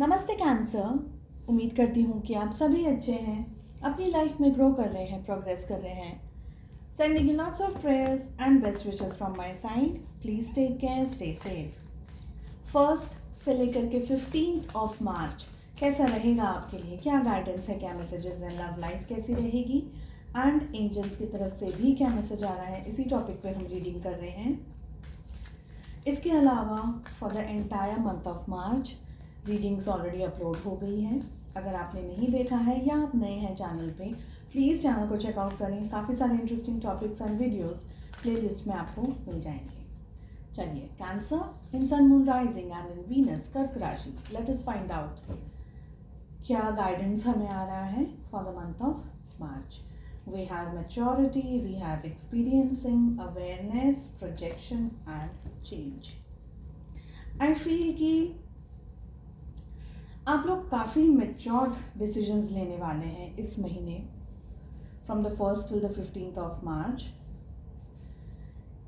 नमस्ते कैंसर। उम्मीद करती हूँ कि आप सभी अच्छे हैं, अपनी लाइफ में ग्रो कर रहे हैं, प्रोग्रेस कर रहे हैं। Sending you lots of prayers and best wishes from my side. Please take care, stay safe. First से लेकर के 15th ऑफ मार्च कैसा रहेगा आपके लिए, क्या गाइडेंस है, क्या मैसेजेस हैं, लव लाइफ कैसी रहेगी एंड एंजल्स की तरफ से भी क्या मैसेज आ रहा है, इसी टॉपिक पे हम रीडिंग कर रहे हैं। इसके अलावा for the entire month of March readings already upload हो गई हैं। अगर आपने नहीं देखा है या आप नए हैं चैनल पे, प्लीज़ चैनल को चेकआउट करें। काफ़ी सारे interesting topics and videos playlist में आपको मिल जाएंगे। चलिए, Cancer in sun moon rising and in Venus Kark राशि, लेट अस फाइंड आउट क्या गाइडेंस हमें आ रहा है for the month of March. We have maturity, we have experiencing, awareness, projections and change. I feel कि आप लोग काफ़ी मैच्योर्ड डिसीजंस लेने वाले हैं इस महीने, from the 1st till the 15th of March.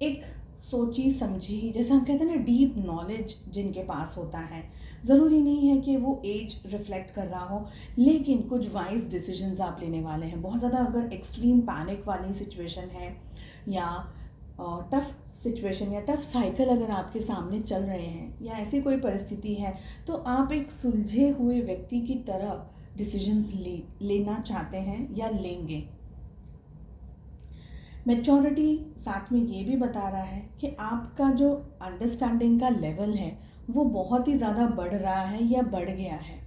एक सोची समझी, जैसे हम कहते हैं ना, डीप नॉलेज जिनके पास होता है, ज़रूरी नहीं है कि वो एज रिफ्लेक्ट कर रहा हो, लेकिन कुछ वाइज डिसीजंस आप लेने वाले हैं। बहुत ज़्यादा अगर एक्सट्रीम पैनिक वाली सिचुएशन है या टफ सिचुएशन या टफ साइकिल अगर आपके सामने चल रहे हैं या ऐसी कोई परिस्थिति है, तो आप एक सुलझे हुए व्यक्ति की तरह डिसीजंस लेना चाहते हैं या लेंगे। मैच्योरिटी साथ में ये भी बता रहा है कि आपका जो अंडरस्टैंडिंग का लेवल है वो बहुत ही ज़्यादा बढ़ रहा है या बढ़ गया है।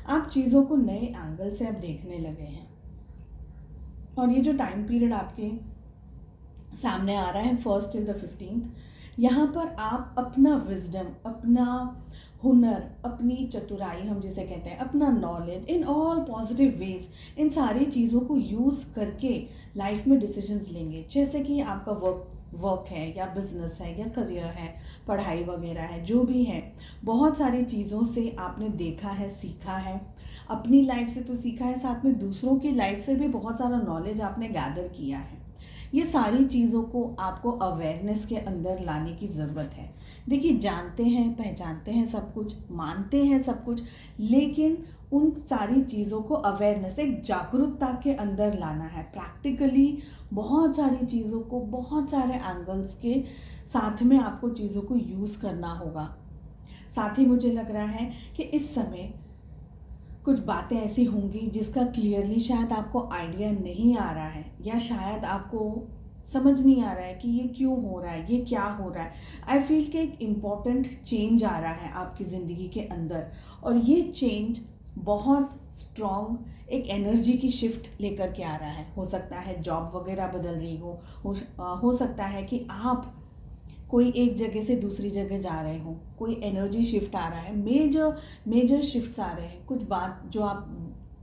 आप चीज़ों को नए एंगल से अब देखने लगे हैं, और ये जो टाइम पीरियड आपके सामने आ रहा है 1st टिल द 15th, यहाँ पर आप अपना विजडम, अपना हुनर, अपनी चतुराई, हम जिसे कहते हैं, अपना knowledge in all positive ways, इन सारी चीज़ों को यूज़ करके लाइफ में डिसीजंस लेंगे। जैसे कि आपका वर्क है या बिजनेस है या करियर है, पढ़ाई वगैरह है, जो भी है, बहुत सारी चीज़ों से आपने देखा है, सीखा है। अपनी लाइफ से तो सीखा है, साथ में दूसरों की लाइफ से भी बहुत सारा नॉलेज आपने गैदर किया है। ये सारी चीज़ों को आपको अवेयरनेस के अंदर लाने की ज़रूरत है। देखिए, जानते हैं, पहचानते हैं सब कुछ, मानते हैं सब कुछ, लेकिन उन सारी चीज़ों को अवेयरनेस, एक जागरूकता के अंदर लाना है। प्रैक्टिकली बहुत सारी चीज़ों को बहुत सारे एंगल्स के साथ में आपको चीज़ों को यूज़ करना होगा। साथ ही मुझे लग रहा है कि इस समय कुछ बातें ऐसी होंगी जिसका क्लियरली शायद आपको आइडिया नहीं आ रहा है, या शायद आपको समझ नहीं आ रहा है कि ये क्यों हो रहा है, ये क्या हो रहा है। आई फील कि एक इम्पॉर्टेंट चेंज आ रहा है आपकी ज़िंदगी के अंदर, और ये चेंज बहुत स्ट्रॉन्ग एक एनर्जी की शिफ्ट लेकर के आ रहा है। हो सकता है जॉब वगैरह बदल रही हो सकता है कि आप कोई एक जगह से दूसरी जगह जा रहे हो, कोई एनर्जी शिफ्ट आ रहा है, मेजर शिफ्ट्स आ रहे हैं। कुछ बात जो आप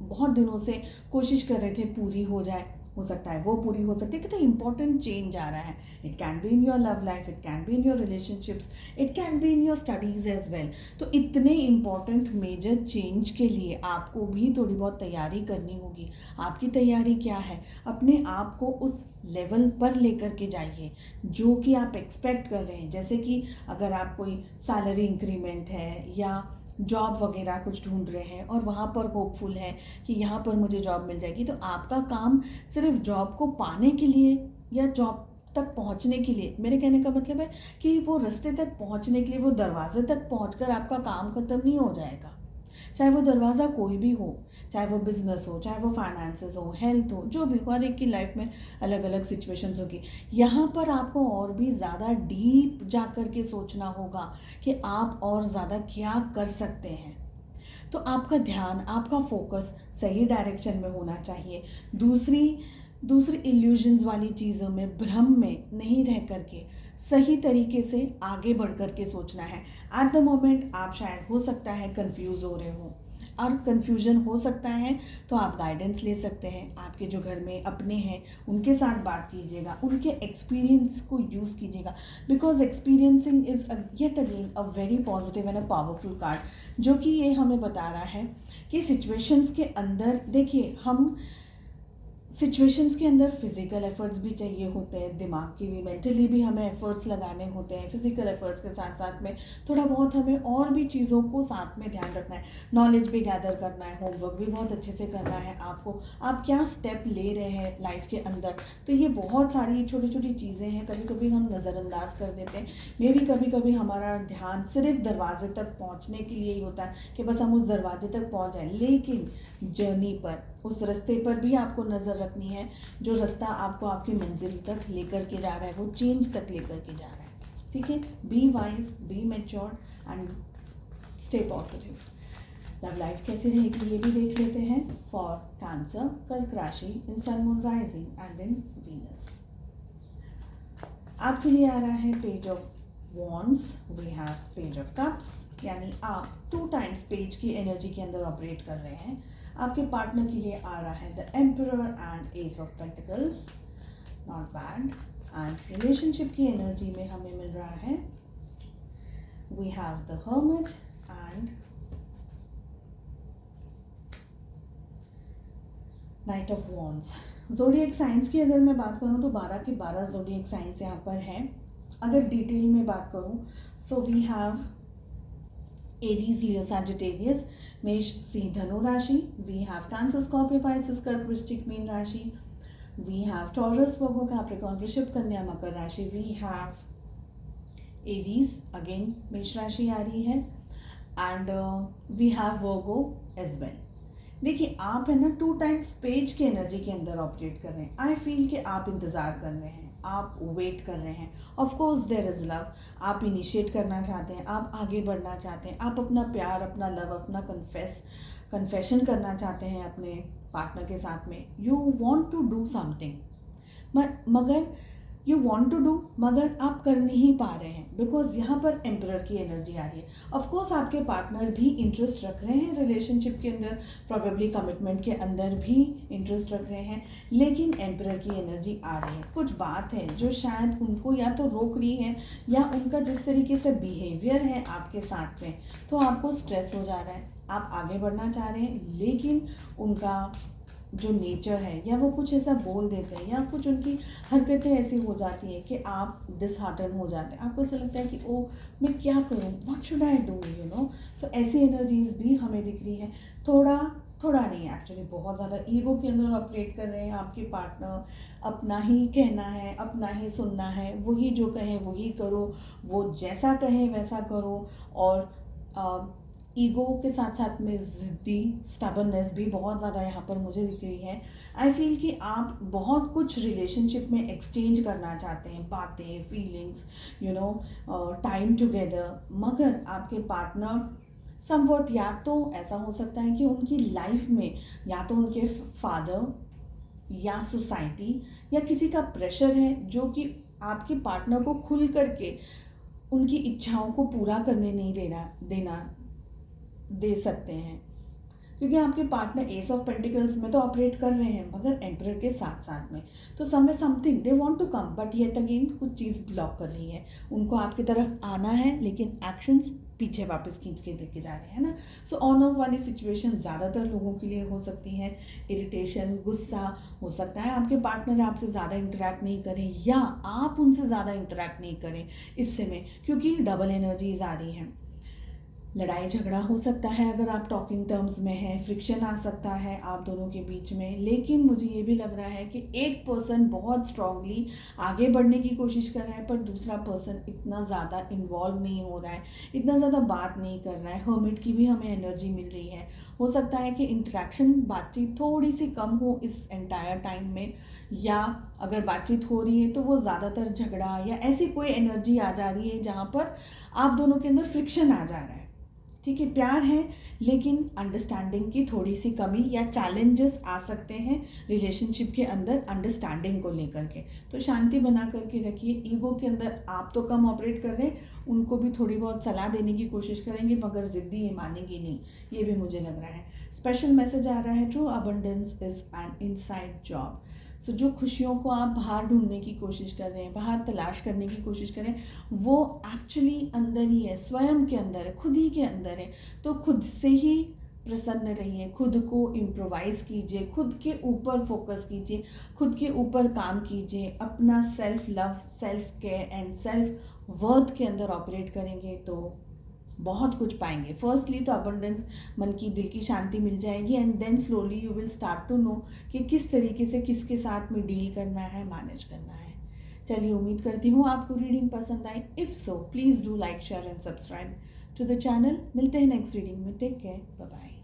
बहुत दिनों से कोशिश कर रहे थे पूरी हो जाए, हो सकता है वो पूरी हो सकती है, कि तो इम्पोर्टेंट चेंज आ रहा है। It can be in your love life, it can be in your relationships, it can be in your studies as well. तो इतने इम्पॉर्टेंट मेजर चेंज के लिए आपको भी थोड़ी बहुत तैयारी करनी होगी। आपकी तैयारी क्या है? अपने आप को उस लेवल पर लेकर के जाइए जो कि आप एक्सपेक्ट कर रहे हैं। जैसे कि अगर आप कोई सैलरी इंक्रीमेंट है या जॉब वगैरह कुछ ढूंढ रहे हैं और वहाँ पर होपफुल है कि यहाँ पर मुझे जॉब मिल जाएगी, तो आपका काम सिर्फ जॉब को पाने के लिए या जॉब तक पहुँचने के लिए, मेरे कहने का मतलब है कि वो रास्ते तक पहुँचने के लिए, वो दरवाजे तक पहुँचकर आपका काम खत्म नहीं हो जाएगा। चाहे वो दरवाज़ा कोई भी हो, चाहे वो बिजनेस हो, चाहे वो फाइनेंसेस हो, हेल्थ हो, जो भी हो, हर एक की लाइफ में अलग अलग सिचुएशंस होगी। यहाँ पर आपको और भी ज़्यादा डीप जा कर के सोचना होगा कि आप और ज़्यादा क्या कर सकते हैं। तो आपका ध्यान, आपका फोकस सही डायरेक्शन में होना चाहिए। दूसरी इल्यूजन्स वाली चीज़ों में, भ्रम में नहीं रह करके सही तरीके से आगे बढ़ कर के सोचना है। एट द मोमेंट आप शायद, हो सकता है, कंफ्यूज हो रहे हो, और कंफ्यूजन हो सकता है तो आप गाइडेंस ले सकते हैं। आपके जो घर में अपने हैं उनके साथ बात कीजिएगा, उनके एक्सपीरियंस को यूज़ कीजिएगा, because experiencing is yet again a very positive and a powerful card, जो कि ये हमें बता रहा है कि सिचुएशंस के अंदर, देखिए, हम सिचुएशंस के अंदर फिज़िकल एफर्ट्स भी चाहिए होते हैं, दिमाग की भी, मेंटली भी हमें एफर्ट्स लगाने होते हैं। फिज़िकल एफर्ट्स के साथ साथ में थोड़ा बहुत हमें और भी चीज़ों को साथ में ध्यान रखना है, नॉलेज भी गैदर करना है, होमवर्क भी बहुत अच्छे से करना है आपको। आप क्या स्टेप ले रहे हैं लाइफ के अंदर, तो ये बहुत सारी छोटी छोटी चीज़ें हैं, कभी कभी हम नज़रअंदाज कर देते हैं। मे भी कभी कभी हमारा ध्यान सिर्फ दरवाजे तक पहुँचने के लिए ही होता है कि बस हम उस दरवाजे तक पहुँच जाएँ, लेकिन जर्नी पर, उस रास्ते पर भी आपको नज़र रखनी है। जो रास्ता आपको आपकी मंजिल तक लेकर के जा रहा है, वो चेंज तक लेकर के जा रहा है। ठीक है, be wise, be mature and stay positive. Love life कैसी रहेगी ये भी देख लेते हैं। फॉर कैंसर, कर्क राशि, in sun moon rising and in Venus, आपके लिए आ रहा है page of wands, we have page of cups, यानी आप 2 टाइम्स पेज की एनर्जी के अंदर ऑपरेट कर रहे हैं। आपके पार्टनर के लिए आ रहा है the emperor and ace of pentacles, not bad. And relationship की एनर्जी में हमें मिल रहा है we have the hermit and knight of wands. Zodiac science की अगर मैं बात करूं तो 12 के 12 ज़ोडिएक साइंस यहाँ पर हैं। अगर डिटेल में बात करूं so we have Aries, Leo, Sagittarius, Mesh, Singh, Dhanu राशि। We have Cancer, Scorpio, Pisces, Kark, Vrishchik, Meen राशि। We have Taurus, Virgo, Capricorn, Vrishabh, Kanya, मकर राशि। वी हैव एरीज, अगेन मेष राशि आ रही है, and we have Virgo as well. देखिए आप है ना 2 टाइम्स पेज के एनर्जी के अंदर ऑपरेट कर रहे हैं। आई फील कि आप इंतज़ार कर रहे हैं, आप वेट कर रहे हैं। Of course there is love, आप इनिशिएट करना चाहते हैं, आप आगे बढ़ना चाहते हैं, आप अपना प्यार, अपना लव, अपना कन्फेशन करना चाहते हैं अपने पार्टनर के साथ में। You want to do something, मगर यू वॉन्ट टू डू, मगर आप कर नहीं पा रहे हैं, बिकॉज यहाँ पर एम्परर की एनर्जी आ रही है। ऑफकोर्स आपके पार्टनर भी इंटरेस्ट रख रहे हैं रिलेशनशिप के अंदर, प्रॉबेबली कमिटमेंट के अंदर भी इंटरेस्ट रख रहे हैं, लेकिन एम्परर की एनर्जी आ रही है। कुछ बात है जो शायद उनको या तो रोक रही है, या उनका जिस तरीके से बिहेवियर है आपके साथ में, तो आपको स्ट्रेस हो जा रहा है। आप आगे बढ़ना चाह रहे हैं, लेकिन उनका जो नेचर है, या वो कुछ ऐसा बोल देते हैं, या कुछ उनकी हरकतें ऐसी हो जाती हैं कि आप डिसहार्टन हो जाते हैं। आपको ऐसा लगता है कि ओ मैं क्या करूँ, what should I do, you know. तो ऐसी एनर्जीज भी हमें दिख रही है। थोड़ा नहीं, एक्चुअली बहुत ज़्यादा ईगो के अंदर ऑपरेट कर रहे हैं आपके पार्टनर। अपना ही कहना है, अपना ही सुनना है, वही जो कहे वही करो, वो जैसा कहे वैसा करो। और ईगो के साथ साथ में ज़िद्दी, स्टबर्ननेस भी बहुत ज़्यादा यहाँ पर मुझे दिख रही है। आई फील कि आप बहुत कुछ रिलेशनशिप में एक्सचेंज करना चाहते हैं, बातें, feelings, you know, time together, मगर आपके पार्टनर समवट, या तो ऐसा हो सकता है कि उनकी लाइफ में या तो उनके फादर या सोसाइटी या किसी का प्रेशर है, जो कि आपके पार्टनर को खुल करके उनकी इच्छाओं को पूरा करने नहीं दे सकते हैं। क्योंकि आपके पार्टनर एस ऑफ पेंटिकल्स में तो ऑपरेट कर रहे हैं, मगर एम्परर के साथ साथ में, तो something they want to come, but yet again कुछ चीज़ ब्लॉक कर रही है। उनको आपकी तरफ आना है, लेकिन एक्शंस पीछे वापस खींच के लेके जा रहे हैं ना। सो ऑन ऑफ वाली सिचुएशन ज़्यादातर लोगों के लिए हो सकती है। इरिटेशन, गुस्सा हो सकता है आपके पार्टनर आपसे ज़्यादा इंटरेक्ट नहीं करें, या आप उनसे ज़्यादा इंटरेक्ट नहीं करें इस समय, क्योंकि डबल एनर्जीज आ रही हैं। लड़ाई झगड़ा हो सकता है अगर आप टॉकिंग टर्म्स में हैं, फ्रिक्शन आ सकता है आप दोनों के बीच में। लेकिन मुझे ये भी लग रहा है कि एक पर्सन बहुत स्ट्रांगली आगे बढ़ने की कोशिश कर रहा है, पर दूसरा पर्सन इतना ज़्यादा इन्वॉल्व नहीं हो रहा है, इतना ज़्यादा बात नहीं कर रहा है। हर्मिट की भी हमें एनर्जी मिल रही है। हो सकता है कि इंटरेक्शन, बातचीत थोड़ी सी कम हो इस एंटायर टाइम में, या अगर बातचीत हो रही है तो वो ज़्यादातर झगड़ा या ऐसी कोई एनर्जी आ जा रही है जहाँ पर आप दोनों के अंदर फ्रिक्शन आ जा रहा है। ठीक है, प्यार है, लेकिन अंडरस्टैंडिंग की थोड़ी सी कमी या चैलेंजेस आ सकते हैं रिलेशनशिप के अंदर अंडरस्टैंडिंग को लेकर के। तो शांति बना करके रखिए। ईगो के अंदर आप तो कम ऑपरेट कर रहे हैं, उनको भी थोड़ी बहुत सलाह देने की कोशिश करेंगे, मगर ज़िद्दी ये मानेंगे नहीं, ये भी मुझे लग रहा है। स्पेशल मैसेज आ रहा है, true abundance is an inside job. So जो खुशियों को आप बाहर ढूंढने की कोशिश कर रहे हैं, बाहर तलाश करने की कोशिश करें, वो एक्चुअली अंदर ही है, स्वयं के अंदर है, खुद ही के अंदर है। तो खुद से ही प्रसन्न रहिए, खुद को इम्प्रोवाइज़ कीजिए, खुद के ऊपर फोकस कीजिए, खुद के ऊपर काम कीजिए, अपना self love, self care and self worth के अंदर ऑपरेट करेंगे तो बहुत कुछ पाएंगे। फर्स्टली तो अबंडेंस, मन की दिल की शांति मिल जाएगी, and then slowly you will start to know कि किस तरीके से किसके साथ में डील करना है, मैनेज करना है। चलिए, उम्मीद करती हूँ आपको रीडिंग पसंद आई। If so please do like, share and subscribe to the channel. मिलते हैं नेक्स्ट रीडिंग में। Take care, bye bye.